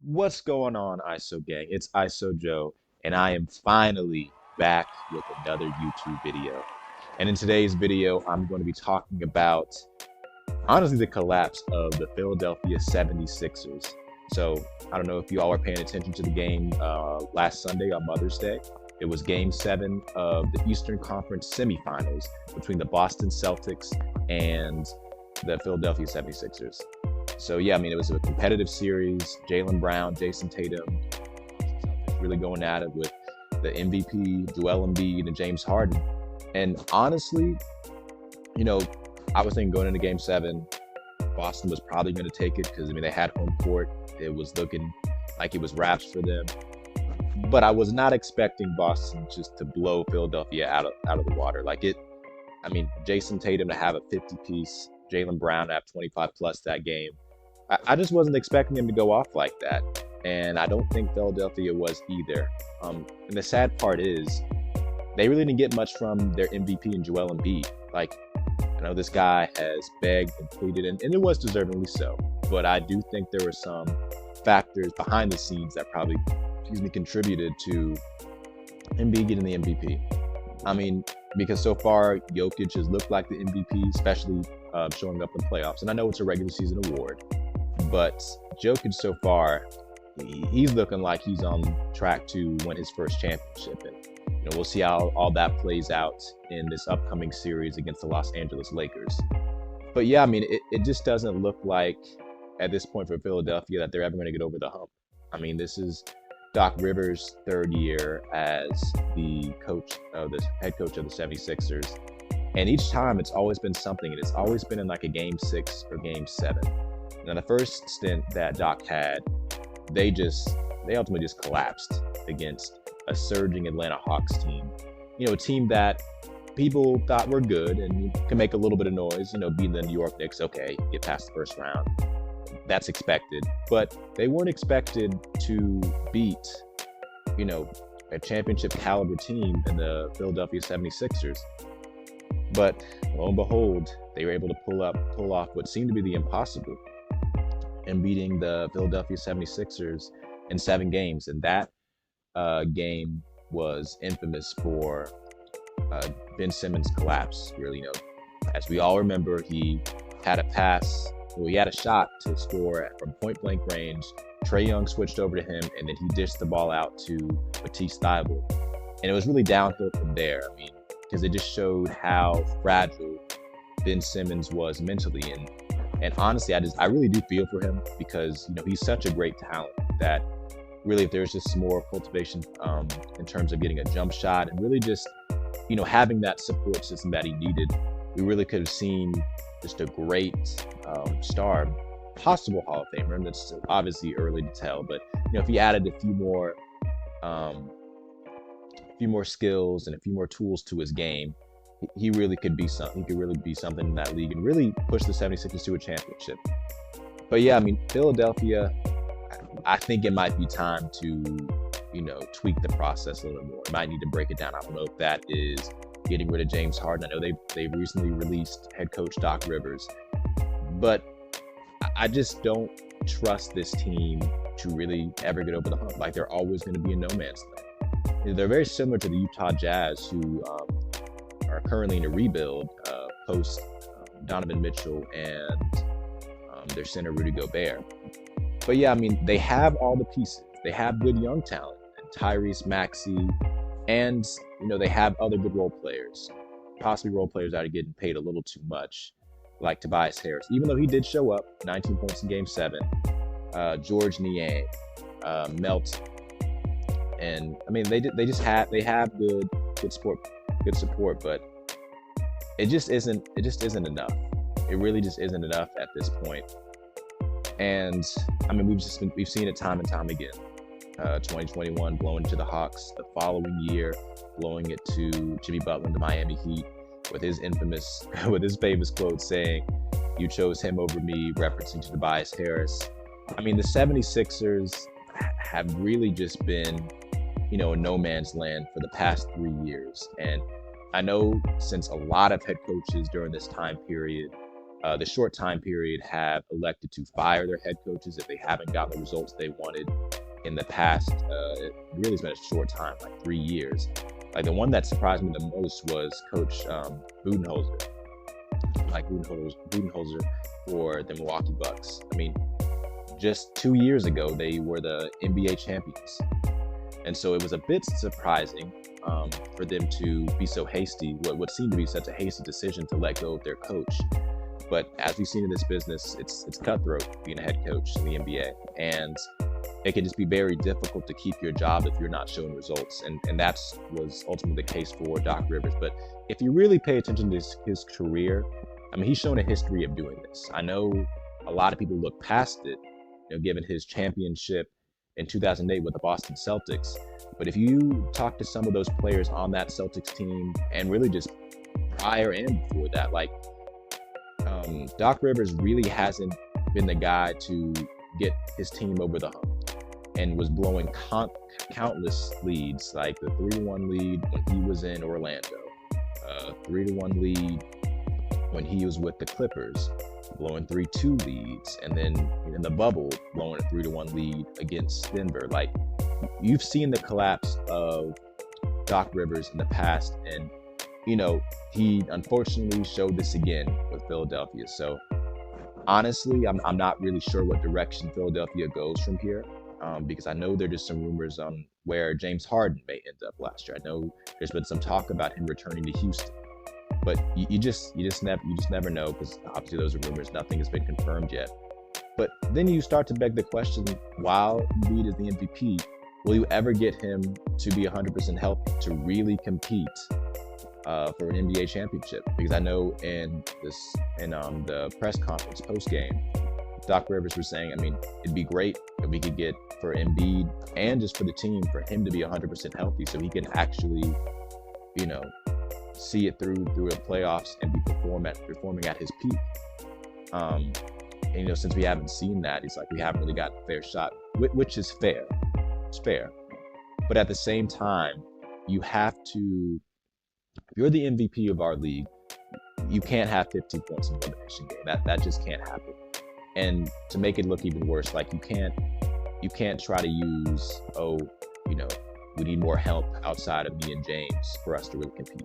What's going on, ISO gang? It's ISO Joe, and I am finally back with another YouTube video. And in today's video, I'm going to be talking about, honestly, the collapse of the Philadelphia 76ers. So, I don't know if you all were paying attention to the game last Sunday on Mother's Day. It was Game 7 of the Eastern Conference semifinals between the Boston Celtics and the Philadelphia 76ers. So yeah, I mean, it was a competitive series. Jaylen Brown, Jason Tatum, really going at it with the MVP, Joel Embiid, and James Harden. And honestly, you know, I was thinking going into Game 7, Boston was probably going to take it because, I mean, they had home court. It was looking like it was wraps for them. But I was not expecting Boston just to blow Philadelphia out of the water. I mean, Jason Tatum to have a 50-piece, Jaylen Brown to have 25 plus that game. I just wasn't expecting him to go off like that. And I don't think Philadelphia was either. And the sad part is they really didn't get much from their MVP and Joel Embiid. Like, I know this guy has begged and pleaded, and it was deservingly so. But I do think there were some factors behind the scenes that probably, contributed to Embiid getting the MVP. I mean, because so far Jokic has looked like the MVP, especially showing up in playoffs. And I know it's a regular season award, but Jokic so far, he's looking like he's on track to win his first championship. And we'll see how all that plays out in this upcoming series against the Los Angeles Lakers. But yeah, I mean, it just doesn't look like at this point for Philadelphia that they're ever going to get over the hump. I mean, this is Doc Rivers' third year as the head coach of the 76ers. And each time it's always been something, and it's always been in like a Game 6 or Game 7. Now, the first stint that Doc had, they ultimately just collapsed against a surging Atlanta Hawks team. A team that people thought were good and can make a little bit of noise, beating the New York Knicks. Okay, get past the first round. That's expected. But they weren't expected to beat, a championship caliber team in the Philadelphia 76ers. But lo and behold, they were able to pull off what seemed to be the impossible and beating the Philadelphia 76ers in 7 games. And that game was infamous for Ben Simmons' collapse. Really, as we all remember, he had he had a shot to score from point blank range. Trae Young switched over to him, and then he dished the ball out to Matisse Thybulle. And it was really downhill from there. I mean, because it just showed how fragile Ben Simmons was mentally. And honestly, I really do feel for him because, he's such a great talent that really, if there's just some more cultivation in terms of getting a jump shot and really just, having that support system that he needed, we really could have seen just a great star, possible Hall of Famer. And that's obviously early to tell, but if he added a few more skills and a few more tools to his game, he really could be something. He could really be something in that league and really push the 76ers to a championship. But yeah, I mean, Philadelphia, I think it might be time to, tweak the process a little bit more. It might need to break it down. I don't know if that is getting rid of James Harden. I know they recently released head coach Doc Rivers, but I just don't trust this team to really ever get over the hump. Like, they're always going to be in no man's land. They're very similar to the Utah Jazz, who are currently in a rebuild post Donovan Mitchell and their center Rudy Gobert. But yeah, I mean, they have all the pieces. They have good young talent, and Tyrese Maxey, and they have other good role players, possibly role players that are getting paid a little too much, like Tobias Harris. Even though he did show up, 19 points in Game 7, George Niang, Melt, and I mean they have good support, but it just isn't enough. It really just isn't enough at this point. And I mean, we've seen it time and time again. 2021 blowing it to the Hawks. The following year, blowing it to Jimmy Butler and the Miami Heat with his famous quote saying, "You chose him over me," referencing to Tobias Harris. I mean, the 76ers have really just been, in no man's land for the past 3 years. And I know since a lot of head coaches during this time period the short time period, have elected to fire their head coaches if they haven't gotten the results they wanted in the past. It really has been a short time, like 3 years. Like the one that surprised me the most was Coach Budenholzer, Budenholzer for the Milwaukee Bucks. I mean, just 2 years ago, they were the NBA champions. And so it was a bit surprising for them to be so hasty, what seemed to be such a hasty decision to let go of their coach. But as we've seen in this business, it's cutthroat being a head coach in the NBA. And it can just be very difficult to keep your job if you're not showing results. And that was ultimately the case for Doc Rivers. But if you really pay attention to his career, I mean, he's shown a history of doing this. I know a lot of people look past it, given his championship in 2008 with the Boston Celtics. But if you talk to some of those players on that Celtics team, and really just prior and before that, like Doc Rivers really hasn't been the guy to get his team over the hump, and was blowing countless leads, like the 3-1 lead when he was in Orlando, 3-1 lead when he was with the Clippers, blowing 3-2 leads, and then in the bubble, blowing a 3-1 lead against Denver. Like, you've seen the collapse of Doc Rivers in the past, and he unfortunately showed this again with Philadelphia. So honestly, I'm not really sure what direction Philadelphia goes from here, because I know there are just some rumors on where James Harden may end up last year. I know there's been some talk about him returning to Houston, but you just never know, because obviously those are rumors. Nothing has been confirmed yet. But then you start to beg the question: while Embiid is the MVP, will you ever get him to be 100% healthy to really compete for an NBA championship? Because I know in the press conference post game, Doc Rivers was saying, I mean, it'd be great if we could get, for Embiid and just for the team, for him to be 100% healthy, so he can actually, see it through the playoffs and be performing at his peak. And since we haven't seen that, it's like we haven't really gotten a fair shot, which is fair. It's fair, but at the same time, you have to. If you're the MVP of our league, you can't have 15 points in the elimination game. That just can't happen. And to make it look even worse, like you can't try to use, we need more help outside of me and James for us to really compete.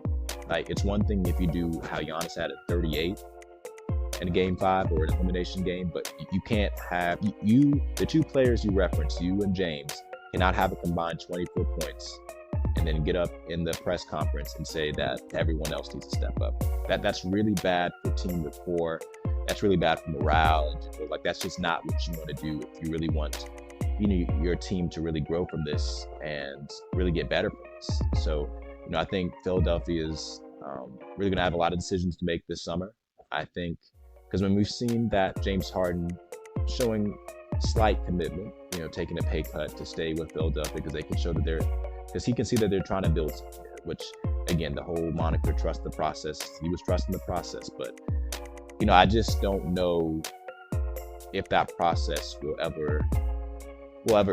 Like, it's one thing if you do how Giannis had at 38 in a game 5 or an elimination game, but you can't have the two players you reference, you and James, cannot have a combined 24 points and then get up in the press conference and say that everyone else needs to step up. That's really bad for team rapport. That's really bad for morale. And like, that's just not what you want to do if you really want, your team to really grow from this and really get better from this. So, I think Philadelphia is really going to have a lot of decisions to make this summer. I think because when we've seen that James Harden showing slight commitment, taking a pay cut to stay with Philadelphia because they can show that because he can see that they're trying to build something there, which, again, the whole moniker, trust the process. He was trusting the process, but, I just don't know if that process will ever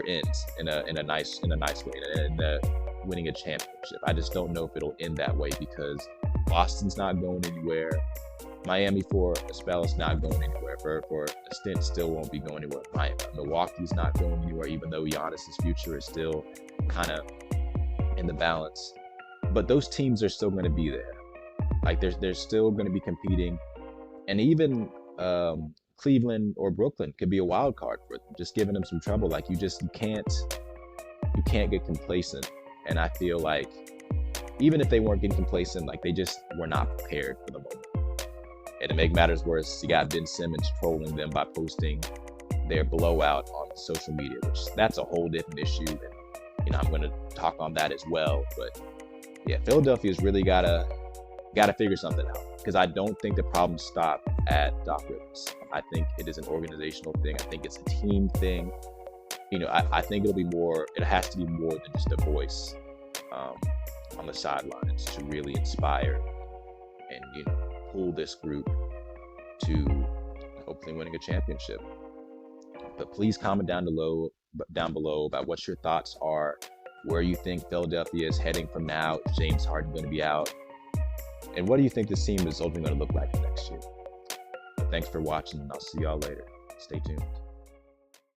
end in a nice way, in winning a championship. I just don't know if it'll end that way, because Boston's not going anywhere. Miami, for a spell, is not going anywhere. For a stint, still won't be going anywhere. Milwaukee's not going anywhere, even though Giannis's future is still kind of in the balance. But those teams are still going to be there. Like, they're still going to be competing. And even Cleveland or Brooklyn could be a wild card for them, just giving them some trouble. Like, you can't get complacent. And I feel like even if they weren't getting complacent, like, they just were not prepared for the moment. And to make matters worse, you got Ben Simmons trolling them by posting their blowout on social media, which that's a whole different issue. And, I'm going to talk on that as well. But yeah, Philadelphia's really got to figure something out, because I don't think the problems stop at Doc Rivers. I think it is an organizational thing. I think it's a team thing. I think it has to be more than just a voice on the sidelines to really inspire and, pull this group to hopefully winning a championship. But please comment down below about what your thoughts are, where you think Philadelphia is heading from now. Is James Harden going to be out? And what do you think this team is ultimately going to look like next year? Thanks for watching, and I'll see y'all later. Stay tuned.